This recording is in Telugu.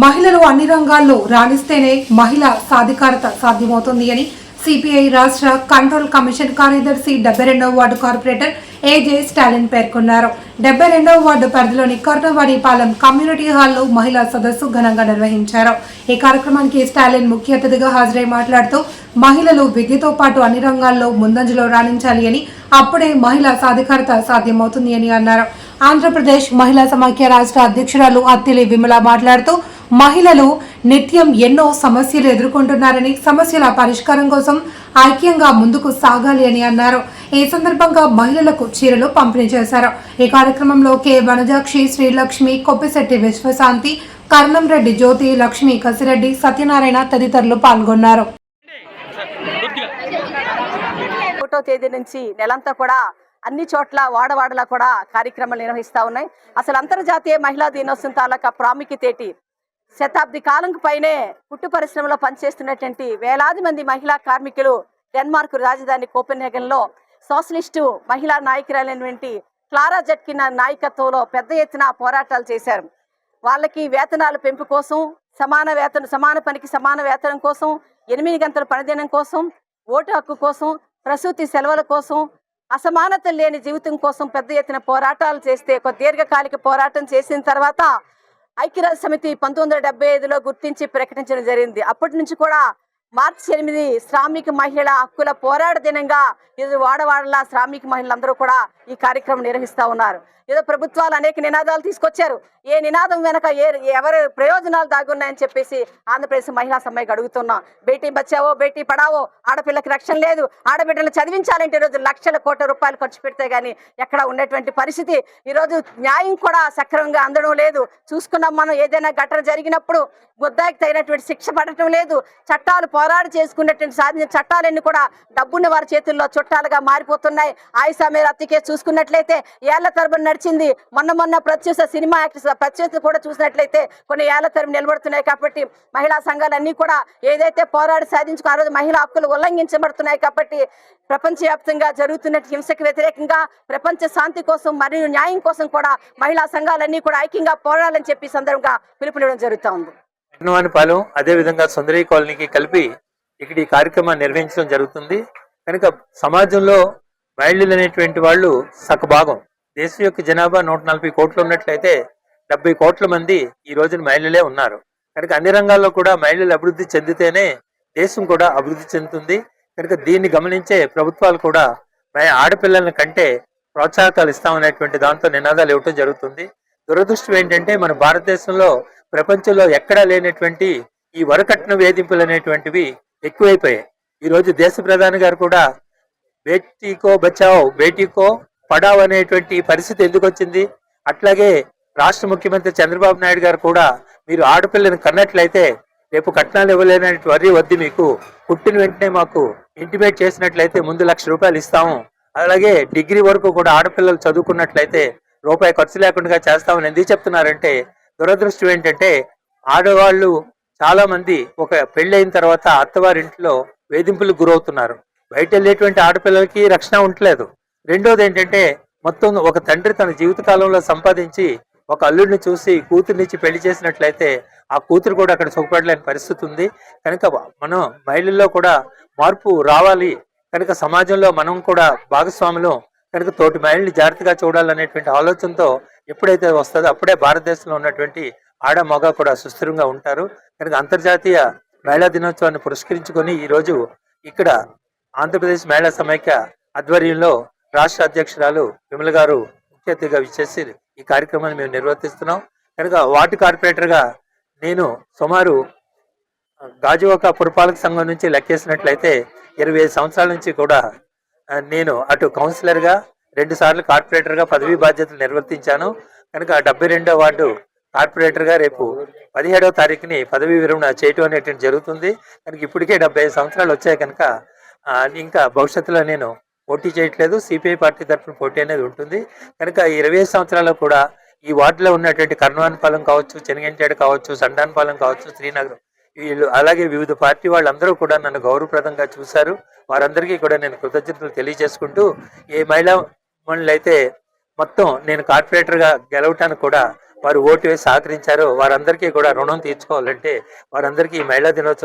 మహిళలు అన్ని రంగాల్లో రాణిస్తేనే మహిళా సాధికారత సాధ్యమవుతుంది అని సిపిఐ రాష్ట్ర కంట్రోల్ కమిషన్ కార్యదర్శి 72వ వార్డు కార్పొరేటర్ ఏజే స్టాలిన్ పేర్కొన్నారు. 72వ వార్డు పరిధిలోని కర్ణవాడిపాలెం కమ్యూనిటీ హాల్లో మహిళా సదస్సు ఘనంగా నిర్వహించారు. ఈ కార్యక్రమానికి స్టాలిన్ ముఖ్య అతిథిగా హాజరై మాట్లాడుతూ మహిళలు విద్యతో పాటు అన్ని రంగాల్లో ముందంజలో రాణించాలి అని, అప్పుడే మహిళా సాధికారత సాధ్యమవుతుంది అని అన్నారు. ఆంధ్రప్రదేశ్ మహిళా సమాఖ్య రాష్ట్ర అధ్యక్షురాలు అత్తిలి విమల మాట్లాడుతూ మహిళలు నిత్యం ఎన్నో సమస్యలు ఎదుర్కొంటున్నారని, సమస్యల పరిష్కారం కోసం ఐక్యంగా ముందుకు సాగాలి అని అన్నారు. ఈ సందర్భంగా మహిళలకు చీరలు పంపిణీ చేశారు. ఈ కార్యక్రమంలో కె వనజాక్షి, శ్రీలక్ష్మి, కొప్పిశెట్టి విశ్వశాంతి, కర్ణంరెడ్డి జ్యోతి, లక్ష్మి, కసిరెడ్డి, సత్యనారాయణ తదితరులు పాల్గొన్నారు. 1వ తేదీ నుంచి నెలంతా కూడా అన్ని చోట్ల వాడవాడలా కూడా కార్యక్రమాలు నిర్వహిస్తూ ఉన్నాయి. అసలు అంతర్జాతీయ మహిళా దినోత్సవం తాలూకా ప్రాముఖ్యత ఏంటి? శతాబ్ది కాలం పైనే కుట్టు పరిశ్రమలో పనిచేస్తున్నటువంటి వేలాది మంది మహిళా కార్మికులు డెన్మార్క్ రాజధాని కోపెన్హేగన్లో సోషలిస్టు మహిళా నాయకురాలైనటువంటి క్లారా జట్కిన్ నాయకత్వంలో పెద్ద ఎత్తున పోరాటాలు చేశారు. వాళ్ళకి వేతనాల పెంపు కోసం, సమాన పనికి సమాన వేతనం కోసం, 8 గంటల పనిదినం కోసం, ఓటు హక్కు కోసం, ప్రసూతి సెలవుల కోసం, అసమానత లేని జీవితం కోసం పెద్ద ఎత్తున పోరాటాలు చేస్తే ఒక దీర్ఘకాలిక పోరాటం చేసిన తర్వాత ఐక్యరాజ్య సమితి 1975లో గుర్తించి ప్రకటించడం జరిగింది. అప్పటి నుంచి కూడా మార్చి 8 శ్రామిక మహిళల హక్కుల పోరాట దినంగా ఇది వాడవాడలా శ్రామిక మహిళలందరూ కూడా ఈ కార్యక్రమం నిర్వహిస్తూ ఉన్నారు. ఏదో ప్రభుత్వాలు అనేక నినాదాలు తీసుకొచ్చారు. ఏ నినాదం వెనక ఎవరి ప్రయోజనాలు దాగున్నాయని చెప్పేసి ఆంధ్రప్రదేశ్ మహిళా సమ్మెకి అడుగుతున్నాం. బేటీ బచావో, బేటీ పడావో, ఆడపిల్లకి రక్షణ లేదు, ఆడబిడ్డలు చదివించాలంటే ఈరోజు లక్షల కోట్ల రూపాయలు ఖర్చు పెడితే గానీ ఎక్కడ ఉండేటువంటి పరిస్థితి. ఈరోజు న్యాయం కూడా సక్రమంగా అందడం లేదు. చూసుకున్నాం మనం, ఏదైనా ఘటన జరిగినప్పుడు ముద్దాయికి తగినటువంటి శిక్ష పడటం లేదు. చట్టాలు పోరాడు చేసుకున్నటువంటి సాధించిన చట్టాలన్నీ కూడా డబ్బున్న వారి చేతుల్లో చుట్టాలుగా మారిపోతున్నాయి. ఆయిషా మీద హత్య కేసు చూసుకున్నట్లయితే ఏళ్ల తరబడి నడిచింది. మొన్న ప్రత్యూష సినిమా యాక్టర్స్ ప్రత్యూష కూడా చూసినట్లయితే కొన్ని ఏళ్ల తరబడి నిలబడుతున్నాయి. కాబట్టి మహిళా సంఘాలన్నీ కూడా ఏదైతే పోరాడి సాధించుకో ఆ రోజు మహిళా హక్కులు ఉల్లంఘించబడుతున్నాయి. కాబట్టి ప్రపంచవ్యాప్తంగా జరుగుతున్న హింసకు వ్యతిరేకంగా ప్రపంచ శాంతి కోసం మరియు న్యాయం కోసం కూడా మహిళా సంఘాలన్నీ కూడా ఐక్యంగా పోరాడాలని చెప్పి సందర్భంగా పిలుపునివ్వడం జరుగుతూ ఉంది. కర్ణవాడిపాలెం అదే విధంగా సుందరి కాలనీకి కలిపి ఇక్కడ ఈ కార్యక్రమాన్ని నిర్వహించడం జరుగుతుంది. కనుక సమాజంలో మహిళలు అనేటువంటి వాళ్ళు సగభాగం. దేశం యొక్క జనాభా 140 కోట్లు ఉన్నట్లయితే 70 కోట్ల మంది ఈ రోజున మహిళలే ఉన్నారు. కనుక అన్ని రంగాల్లో కూడా మహిళలు అభివృద్ధి చెందితేనే దేశం కూడా అభివృద్ధి చెందుతుంది. కనుక దీన్ని గమనించే ప్రభుత్వాలు కూడా ఆడపిల్లల కంటే ప్రోత్సాహకాలు ఇస్తామనేటువంటి దాంతో నినాదాలు ఇవ్వటం జరుగుతుంది. దురదృష్టం ఏంటంటే మన భారతదేశంలో ప్రపంచంలో ఎక్కడా లేనటువంటి ఈ వరకట్న వేధింపులు అనేటువంటివి ఎక్కువైపోయాయి. ఈ రోజు దేశ ప్రధాని గారు కూడా బేటీకో బచావో బేటీకో పడావ్ అనేటువంటి పరిస్థితి ఎందుకు వచ్చింది? అట్లాగే రాష్ట్ర ముఖ్యమంత్రి చంద్రబాబు నాయుడు గారు కూడా మీరు ఆడపిల్లని కన్నట్లయితే రేపు కట్నాలు ఇవ్వలేని వరి వద్దు, మీకు పుట్టిన వెంటనే మాకు ఇంటిమేట్ చేసినట్లయితే ముందు ₹1,00,000 ఇస్తాము, అలాగే డిగ్రీ వరకు కూడా ఆడపిల్లలు చదువుకున్నట్లయితే రూపాయి ఖర్చు లేకుండా చేస్తామని ఎందుకు చెప్తున్నారంటే, దురదృష్టం ఏంటంటే ఆడవాళ్ళు చాలా మంది ఒక పెళ్ళైన తర్వాత అత్తవారింట్లో వేధింపులకు గురవుతున్నారు. బయట వెళ్ళేటువంటి ఆడపిల్లలకి రక్షణ ఉండలేదు. రెండోది ఏంటంటే మొత్తం ఒక తండ్రి తన జీవిత కాలంలో సంపాదించి ఒక అల్లుడిని చూసి కూతుర్నిచ్చి పెళ్లి చేసినట్లయితే ఆ కూతురు కూడా అక్కడ సుఖపడలేని పరిస్థితి ఉంది. కనుక మనం మహిళల్లో కూడా మార్పు రావాలి. కనుక సమాజంలో మనం కూడా భాగస్వాములు. కనుక తోటి మహిళని జాగ్రత్తగా చూడాలనేటువంటి ఆలోచనతో ఎప్పుడైతే వస్తుందో అప్పుడే భారతదేశంలో ఉన్నటువంటి ఆడ మగ కూడా సుస్థిరంగా ఉంటారు. కనుక అంతర్జాతీయ మహిళా దినోత్సవాన్ని పురస్కరించుకొని ఈరోజు ఇక్కడ ఆంధ్రప్రదేశ్ మహిళా సమైక్య ఆధ్వర్యంలో రాష్ట్ర అధ్యక్షురాలు విమల గారు ముఖ్య అతిథిగా విచ్చేసి ఈ కార్యక్రమాన్ని మేము నిర్వర్తిస్తున్నాం. కనుక వార్డు కార్పొరేటర్గా నేను సుమారు గాజువాక పురపాలక సంఘం నుంచి లెక్కేసినట్లయితే 25 సంవత్సరాల నుంచి కూడా నేను అటు కౌన్సిలర్గా 2 సార్లు కార్పొరేటర్గా పదవీ బాధ్యతలు నిర్వర్తించాను. కనుక 72వ వార్డు కార్పొరేటర్గా రేపు 17వ తారీఖుని పదవీ విరమణ చేయటం అనేటువంటి జరుగుతుంది. కనుక ఇప్పటికే 75 సంవత్సరాలు వచ్చాయి. కనుక ఇంకా భవిష్యత్తులో నేను పోటీ చేయట్లేదు. సిపిఐ పార్టీ తరఫున పోటీ అనేది ఉంటుంది. కనుక 25 సంవత్సరాల్లో కూడా ఈ వార్డులో ఉన్నటువంటి కర్ణవాడిపాలెం కావచ్చు, చెనగంటేడు కావచ్చు, సండానపాలెం కావచ్చు, శ్రీనగర్, వీళ్ళు అలాగే వివిధ పార్టీ వాళ్ళందరూ కూడా నన్ను గౌరవప్రదంగా చూశారు. వారందరికీ కూడా నేను కృతజ్ఞతలు తెలియజేసుకుంటూ, ఏ మహిళా మనులైతే మొత్తం నేను కార్పొరేటర్గా గెలవటానికి కూడా వారు ఓటు వేసి సహకరించారో వారందరికీ కూడా రుణం తీర్చుకోవాలంటే వారందరికీ ఈ మహిళా దినోత్సవం